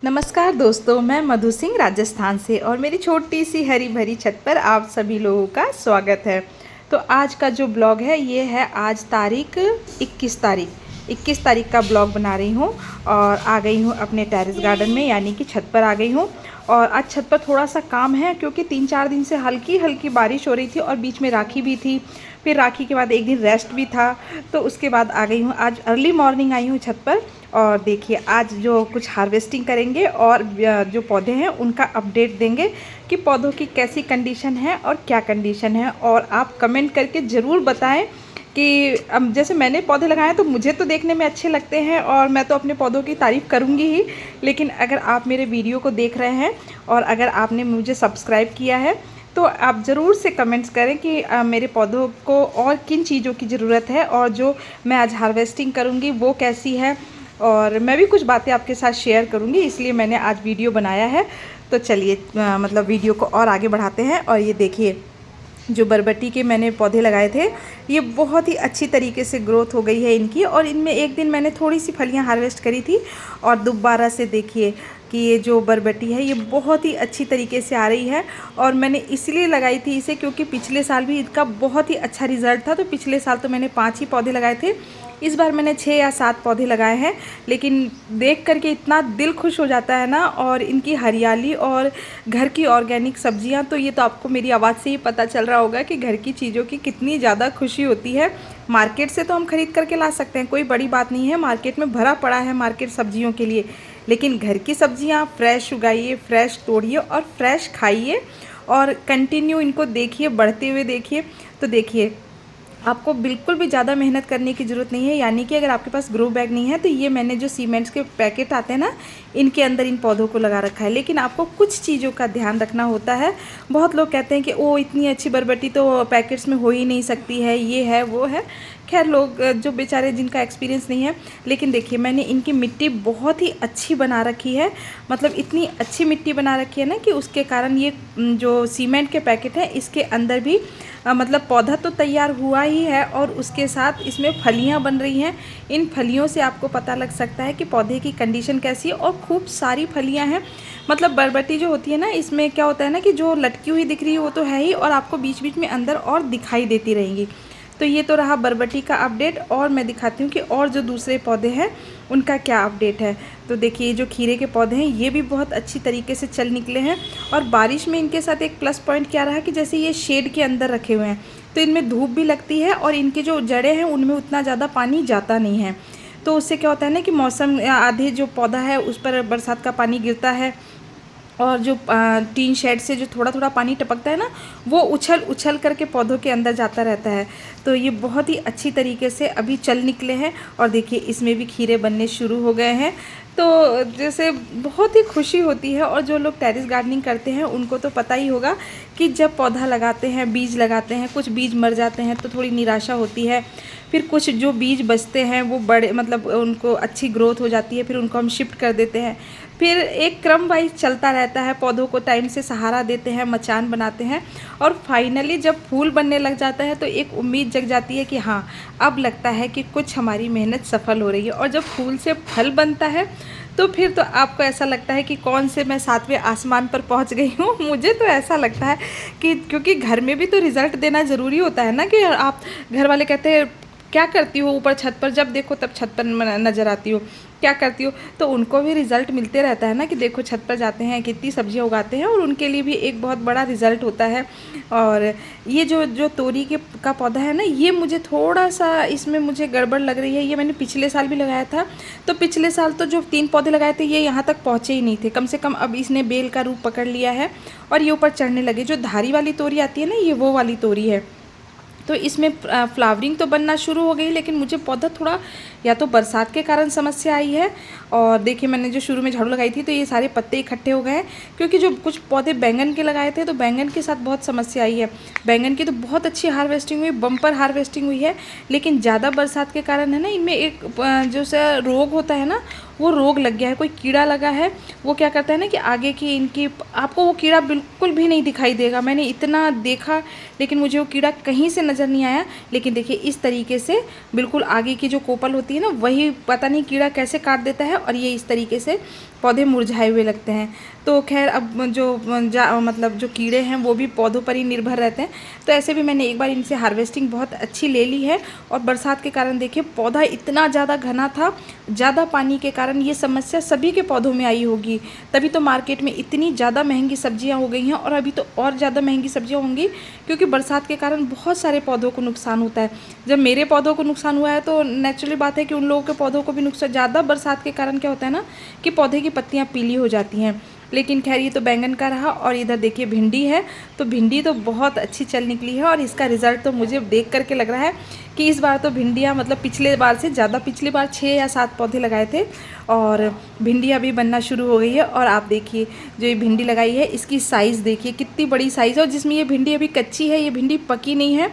नमस्कार दोस्तों, मैं मधु सिंह राजस्थान से और मेरी छोटी सी हरी भरी छत पर आप सभी लोगों का स्वागत है। तो आज का जो ब्लॉग है ये है आज तारीख 21 तारीख का ब्लॉग बना रही हूँ और आ गई हूँ अपने टेरेस गार्डन में, यानी कि छत पर आ गई हूँ। और आज छत पर थोड़ा सा काम है क्योंकि 3-4 दिन से हल्की हल्की बारिश हो रही थी और बीच में राखी भी थी। फिर राखी के बाद एक दिन रेस्ट भी था, तो उसके बाद आ गई हूँ। आज अर्ली मॉर्निंग आई हूँ छत पर और देखिए आज जो कुछ हार्वेस्टिंग करेंगे और जो पौधे हैं उनका अपडेट देंगे कि पौधों की कैसी कंडीशन है और क्या कंडीशन है। और आप कमेंट करके ज़रूर बताएं कि जैसे मैंने पौधे लगाए हैं तो मुझे तो देखने में अच्छे लगते हैं और मैं तो अपने पौधों की तारीफ़ करूँगी ही, लेकिन अगर आप मेरे वीडियो को देख रहे हैं और अगर आपने मुझे सब्सक्राइब किया है तो आप ज़रूर से कमेंट्स करें कि मेरे पौधों को और किन चीज़ों की ज़रूरत है और जो मैं आज हार्वेस्टिंग करूँगी वो कैसी है। और मैं भी कुछ बातें आपके साथ शेयर करूँगी, इसलिए मैंने आज वीडियो बनाया है। तो चलिए मतलब वीडियो को और आगे बढ़ाते हैं। और ये देखिए जो बरबट्टी के मैंने पौधे लगाए थे ये बहुत ही अच्छी तरीके से ग्रोथ हो गई है इनकी। और इनमें एक दिन मैंने थोड़ी सी फलियां हार्वेस्ट करी थी और दोबारा से देखिए कि ये जो बरबट्टी है ये बहुत ही अच्छी तरीके से आ रही है। और मैंने इसलिए लगाई थी इसे क्योंकि पिछले साल भी इसका बहुत ही अच्छा रिज़ल्ट था। तो पिछले साल तो मैंने 5 ही पौधे लगाए थे, इस बार मैंने 6 या 7 पौधे लगाए हैं। लेकिन देख करके इतना दिल खुश हो जाता है ना, और इनकी हरियाली और घर की ऑर्गेनिक सब्जियां, तो ये तो आपको मेरी आवाज़ से ही पता चल रहा होगा कि घर की चीज़ों की कितनी ज़्यादा खुशी होती है। मार्केट से तो हम ख़रीद करके ला सकते हैं, कोई बड़ी बात नहीं है, मार्केट में भरा पड़ा है मार्केट सब्जियों के लिए। लेकिन घर की सब्जियां फ्रेश उगाइए, फ्रेश तोड़िए और फ्रेश खाइए और कंटिन्यू इनको देखिए, बढ़ते हुए देखिए। तो देखिए आपको बिल्कुल भी ज़्यादा मेहनत करने की ज़रूरत नहीं है। यानी कि अगर आपके पास ग्रो बैग नहीं है तो ये मैंने जो सीमेंट्स के पैकेट आते हैं ना, इनके अंदर इन पौधों को लगा रखा है। लेकिन आपको कुछ चीज़ों का ध्यान रखना होता है। बहुत लोग कहते हैं कि ओ इतनी अच्छी बरबट्टी तो पैकेट्स में हो ही नहीं सकती है, ये है वो है। खैर लोग जो बेचारे जिनका एक्सपीरियंस नहीं है, लेकिन देखिए मैंने इनकी मिट्टी बहुत ही अच्छी बना रखी है। मतलब इतनी अच्छी मिट्टी बना रखी है ना कि उसके कारण ये जो सीमेंट के पैकेट है इसके अंदर भी मतलब पौधा तो तैयार हुआ ही है और उसके साथ इसमें फलियां बन रही हैं। इन फलियों से आपको पता लग सकता है कि पौधे की कंडीशन कैसी है। और खूब सारी फलियां हैं। मतलब बरबट्टी जो होती है ना, इसमें क्या होता है ना कि जो लटकी हुई दिख रही है वो तो है ही, और आपको बीच बीच में अंदर और दिखाई देती रहेंगी। तो ये तो रहा बरबट्टी का अपडेट। और मैं दिखाती हूँ कि और जो दूसरे पौधे हैं उनका क्या अपडेट है। तो देखिए ये जो खीरे के पौधे हैं ये भी बहुत अच्छी तरीके से चल निकले हैं। और बारिश में इनके साथ एक प्लस पॉइंट क्या रहा कि जैसे ये शेड के अंदर रखे हुए हैं तो इनमें धूप भी लगती है और इनके जो जड़ें हैं उनमें उतना ज़्यादा पानी जाता नहीं है। तो उससे क्या होता है ना कि मौसम आधे जो पौधा है उस पर बरसात का पानी गिरता है और जो टीन शेड से जो थोड़ा थोड़ा पानी टपकता है ना, वो उछल उछल करके पौधों के अंदर जाता रहता है। तो ये बहुत ही अच्छी तरीके से अभी चल निकले हैं। और देखिए इसमें भी खीरे बनने शुरू हो गए हैं। तो जैसे बहुत ही खुशी होती है। और जो लोग टेरेस गार्डनिंग करते हैं उनको तो पता ही होगा कि जब पौधा लगाते हैं, बीज लगाते हैं, कुछ बीज मर जाते हैं तो थोड़ी निराशा होती है। फिर कुछ जो बीज बचते हैं वो बड़े मतलब उनको अच्छी ग्रोथ हो जाती है, फिर उनको हम शिफ्ट कर देते हैं। फिर एक क्रम वाइज चलता रहता है, पौधों को टाइम से सहारा देते हैं, मचान बनाते हैं और फाइनली जब फूल बनने लग जाता है तो एक उम्मीद जग जाती है कि हाँ अब लगता है कि कुछ हमारी मेहनत सफल हो रही है। और जब फूल से फल बनता है तो फिर तो आपको ऐसा लगता है कि कौन से मैं 7वें आसमान पर पहुंच गई हूँ। मुझे तो ऐसा लगता है कि क्योंकि घर में भी तो रिज़ल्ट देना ज़रूरी होता है ना, कि आप घर वाले कहते हैं क्या करती हो ऊपर छत पर, जब देखो तब छत पर नज़र आती हो, क्या करती हो। तो उनको भी रिज़ल्ट मिलते रहता है ना कि देखो छत पर जाते हैं कितनी सब्जियां उगाते हैं, और उनके लिए भी एक बहुत बड़ा रिज़ल्ट होता है। और ये जो तोरी का पौधा है ना, ये मुझे थोड़ा सा इसमें मुझे गड़बड़ लग रही है। ये मैंने पिछले साल भी लगाया था, तो पिछले साल तो जो 3 पौधे लगाए थे ये यहाँ तक पहुँचे ही नहीं थे। कम से कम अब इसने बेल का रूप पकड़ लिया है और ये ऊपर चढ़ने लगे। जो धारी वाली तोरी आती है ना, ये वो वाली तोरी है। तो इसमें फ्लावरिंग तो बनना शुरू हो गई, लेकिन मुझे पौधा थोड़ा या तो बरसात के कारण समस्या आई है। और देखिए मैंने जो शुरू में झाड़ू लगाई थी तो ये सारे पत्ते इकट्ठे हो गए हैं, क्योंकि जो कुछ पौधे बैंगन के लगाए थे तो बैंगन के साथ बहुत समस्या आई है। बैंगन की तो बहुत अच्छी हार्वेस्टिंग हुई, बम्पर हार्वेस्टिंग हुई है, लेकिन ज़्यादा बरसात के कारण है ना, इनमें एक जो सा रोग होता है ना वो रोग लग गया है, कोई कीड़ा लगा है। वो क्या करता है ना कि आगे की इनकी आपको वो कीड़ा बिल्कुल भी नहीं दिखाई देगा। मैंने इतना देखा लेकिन मुझे वो कीड़ा कहीं से नज़र नहीं आया। लेकिन देखिए इस तरीके से बिल्कुल आगे की जो कोपल होती है ना, वही पता नहीं कीड़ा कैसे काट देता है और ये इस तरीके से पौधे मुरझाए हुए लगते हैं। तो खैर अब मतलब जो कीड़े हैं वो भी पौधों पर ही निर्भर रहते हैं। तो ऐसे भी मैंने एक बार इनसे हार्वेस्टिंग बहुत अच्छी ले ली है। और बरसात के कारण देखिए पौधा इतना ज़्यादा घना था, ज़्यादा पानी के कारण ये समस्या सभी के पौधों में आई होगी। तभी तो मार्केट में इतनी ज़्यादा महंगी सब्जियां हो गई हैं और अभी तो और ज़्यादा महंगी सब्जियां होंगी, क्योंकि बरसात के कारण बहुत सारे पौधों को नुकसान होता है। जब मेरे पौधों को नुकसान हुआ है तो नेचुरली बात है कि उन लोगों के पौधों को भी नुकसान। ज़्यादा बरसात के कारण क्या होता है ना कि पौधे की पत्तियाँ पीली हो जाती हैं। लेकिन खैर ये तो बैंगन का रहा। और इधर देखिए भिंडी है, तो भिंडी तो बहुत अच्छी चल निकली है और इसका रिज़ल्ट तो मुझे देख करके लग रहा है कि इस बार तो भिंडियाँ मतलब पिछले बार से ज़्यादा, पिछली बार 6 या 7 पौधे लगाए थे और भिंडियाँ भी बनना शुरू हो गई है। और आप देखिए जो ये भिंडी लगाई है इसकी साइज़ देखिए कितनी बड़ी साइज़ है, और जिसमें ये भिंडी अभी कच्ची है, ये भिंडी पकी नहीं है।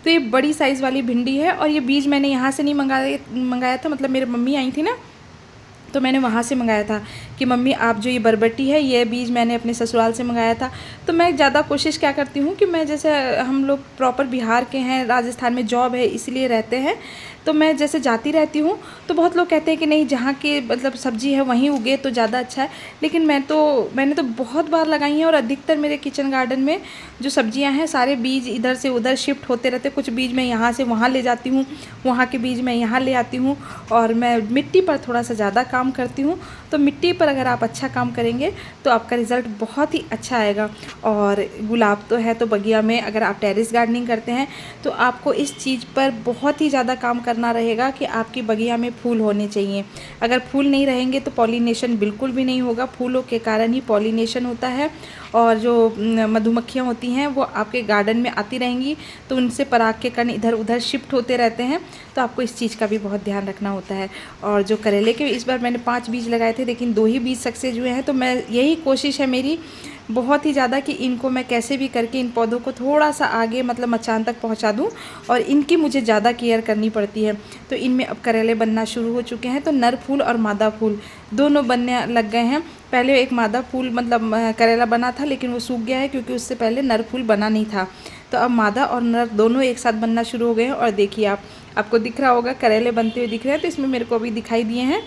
तो ये बड़ी साइज़ वाली भिंडी है। और ये बीज मैंने यहाँ से नहीं मंगाया था, मतलब मेरे मम्मी आई थी ना, तो मैंने वहाँ से मंगाया था कि मम्मी आप जो ये बरबटी है ये बीज मैंने अपने ससुराल से मंगाया था। तो मैं ज़्यादा कोशिश क्या करती हूँ कि मैं, जैसे हम लोग प्रॉपर बिहार के हैं, राजस्थान में जॉब है इसलिए रहते हैं, तो मैं जैसे जाती रहती हूँ तो बहुत लोग कहते हैं कि नहीं जहाँ की मतलब सब्ज़ी है वहीं उगे तो ज़्यादा अच्छा है। लेकिन मैंने तो बहुत बार लगाई हैं और अधिकतर मेरे किचन गार्डन में जो सब्जियां हैं सारे बीज इधर से उधर शिफ्ट होते रहते। कुछ बीज मैं यहाँ से वहाँ ले जाती हूँ, वहाँ के बीज मैं यहाँ ले आती हूँ। और मैं मिट्टी पर थोड़ा सा ज़्यादा काम करती हूँ। तो मिट्टी पर अगर आप अच्छा काम करेंगे तो आपका रिज़ल्ट बहुत ही अच्छा आएगा। और गुलाब तो है तो बगिया में, अगर आप टेरेस गार्डनिंग करते हैं तो आपको इस चीज़ पर बहुत ही ज़्यादा काम करना रहेगा कि आपकी बगिया में फूल होने चाहिए। अगर फूल नहीं रहेंगे तो पॉलिनेशन बिल्कुल भी नहीं होगा। फूलों के कारण ही पॉलिनेशन होता है और जो मधुमक्खियाँ होती हैं वो आपके गार्डन में आती रहेंगी तो उनसे पराग के कण इधर उधर शिफ्ट होते रहते हैं। तो आपको इस चीज़ का भी बहुत ध्यान रखना होता है। और जो करेले के इस बार मैंने 5 बीज लगाए थे लेकिन 2 ही बीज सक्सेस हुए हैं। तो मैं यही कोशिश है मेरी बहुत ही ज़्यादा कि इनको मैं कैसे भी करके इन पौधों को थोड़ा सा आगे मतलब मचान तक पहुंचा दूं। और इनकी मुझे ज़्यादा केयर करनी पड़ती है। तो इनमें अब करेले बनना शुरू हो चुके हैं। तो नर फूल और मादा फूल दोनों बनने लग गए हैं। पहले एक मादा फूल मतलब करेला बना था लेकिन वो सूख गया है क्योंकि उससे पहले नर फूल बना नहीं था। तो अब मादा और नर दोनों एक साथ बनना शुरू हो गए हैं। और देखिए आपको दिख रहा होगा करेले बनते हुए दिख रहे हैं। तो इसमें मेरे को अभी दिखाई दिए हैं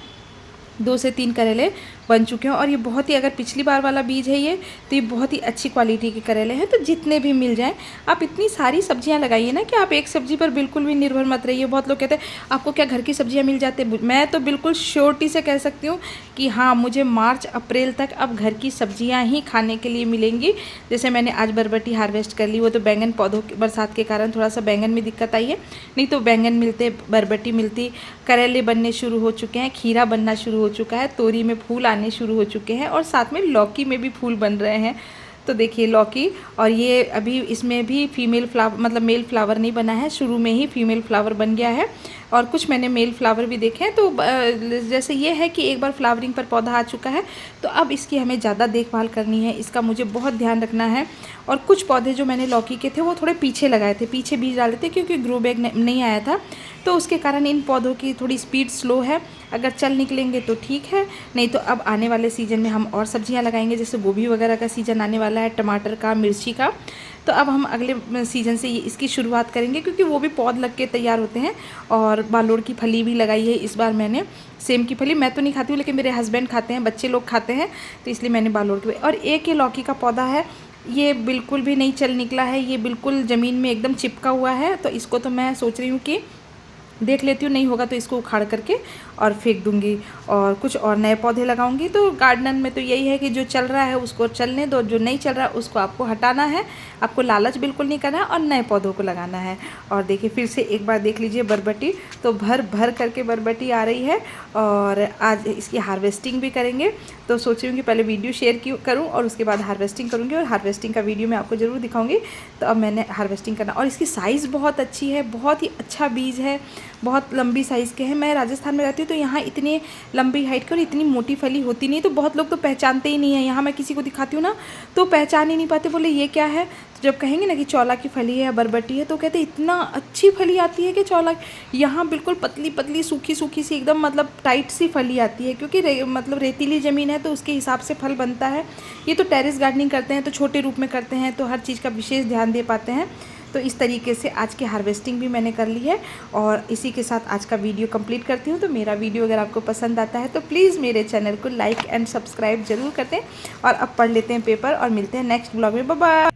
2 से 3 करेले बन चुके हैं। और ये बहुत ही, अगर पिछली बार वाला बीज है ये, तो ये बहुत ही अच्छी क्वालिटी के करेले हैं। तो जितने भी मिल जाएं, आप इतनी सारी सब्जियां लगाइए ना कि आप एक सब्जी पर बिल्कुल भी निर्भर मत रहिए। बहुत लोग कहते हैं आपको क्या घर की सब्जियां मिल जाती है। मैं तो बिल्कुल श्योरिटी से कह सकती हूँ कि हाँ, मुझे मार्च अप्रैल तक अब घर की सब्जियाँ ही खाने के लिए मिलेंगी। जैसे मैंने आज बरबटी हार्वेस्ट कर ली, वो तो बैंगन पौधों बरसात के कारण थोड़ा सा बैंगन में दिक्कत आई है, नहीं तो बैंगन मिलते, बरबटी मिलती, करेले बनने शुरू हो चुके हैं, खीरा बनना शुरू हो चुका है, तोरी में फूल आने शुरू हो चुके हैं और साथ में लौकी में भी फूल बन रहे हैं। तो देखिए लौकी, और ये अभी इसमें भी फीमेल फ्लावर मतलब मेल फ्लावर नहीं बना है, शुरू में ही फीमेल फ्लावर बन गया है। और कुछ मैंने मेल फ्लावर भी देखे हैं। तो जैसे ये है कि एक बार फ्लावरिंग पर पौधा आ चुका है तो अब इसकी हमें ज़्यादा देखभाल करनी है, इसका मुझे बहुत ध्यान रखना है। और कुछ पौधे जो मैंने लौकी के थे वो थोड़े पीछे लगाए थे, पीछे बीज डाले थे क्योंकि ग्रो बैग नहीं आया था। तो उसके कारण इन पौधों की थोड़ी स्पीड स्लो है। अगर चल निकलेंगे तो ठीक है, नहीं तो अब आने वाले सीज़न में हम और सब्जियां लगाएंगे। जैसे गोभी वगैरह का सीज़न आने वाला है, टमाटर का, मिर्ची का। तो अब हम अगले सीज़न से इसकी शुरुआत करेंगे क्योंकि वो भी पौध लग के तैयार होते हैं। और बालोड़ की फली भी लगाई है इस बार मैंने। सेम की फली मैं तो नहीं खाती हूँ लेकिन मेरे हस्बैंड खाते हैं, बच्चे लोग खाते हैं, तो इसलिए मैंने बालोड़ की। और एक ये लौकी का पौधा है, ये बिल्कुल भी नहीं चल निकला है, ये बिल्कुल ज़मीन में एकदम चिपका हुआ है। तो इसको तो मैं सोच रही हूँ कि देख लेती हूँ, नहीं होगा तो इसको उखाड़ करके और फेंक दूँगी और कुछ और नए पौधे लगाऊंगी। तो गार्डन में तो यही है कि जो चल रहा है उसको चलने दो, जो नहीं चल रहा है उसको आपको हटाना है, आपको लालच बिल्कुल नहीं करना है और नए पौधों को लगाना है। और देखिए फिर से एक बार देख लीजिए बरबटी, तो भर भर करके बरबटी आ रही है और आज इसकी हार्वेस्टिंग भी करेंगे। तो सोच रही हूँ कि पहले वीडियो शेयर करूँ और उसके बाद हार्वेस्टिंग करूँगी और हार्वेस्टिंग का वीडियो मैं आपको ज़रूर दिखाऊँगी। तो अब मैंने हार्वेस्टिंग करना, और इसकी साइज़ बहुत अच्छी है, बहुत ही अच्छा बीज है, बहुत लंबी साइज़ के हैं। मैं राजस्थान में रहती हूँ तो यहाँ इतनी लंबी हाइट के और इतनी मोटी फली होती नहीं, तो बहुत लोग तो पहचानते ही नहीं है। यहाँ मैं किसी को दिखाती हूँ ना तो पहचान ही नहीं पाते, बोले ये क्या है। तो जब कहेंगे ना कि चौला की फली है या बरबटी है तो कहते इतना अच्छी फली आती है कि चौला। यहाँ बिल्कुल पतली पतली सूखी सूखी सी एकदम मतलब टाइट सी फली आती है, क्योंकि मतलब रेतीली ज़मीन है तो उसके हिसाब से फल बनता है। ये तो टेरेस गार्डनिंग करते हैं तो छोटे रूप में करते हैं तो हर चीज़ का विशेष ध्यान दे पाते हैं। तो इस तरीके से आज की हार्वेस्टिंग भी मैंने कर ली है और इसी के साथ आज का वीडियो कंप्लीट करती हूँ। तो मेरा वीडियो अगर आपको पसंद आता है तो प्लीज़ मेरे चैनल को लाइक एंड सब्सक्राइब जरूर करते हैं। और अब पढ़ लेते हैं पेपर और मिलते हैं नेक्स्ट ब्लॉग में। Bye bye.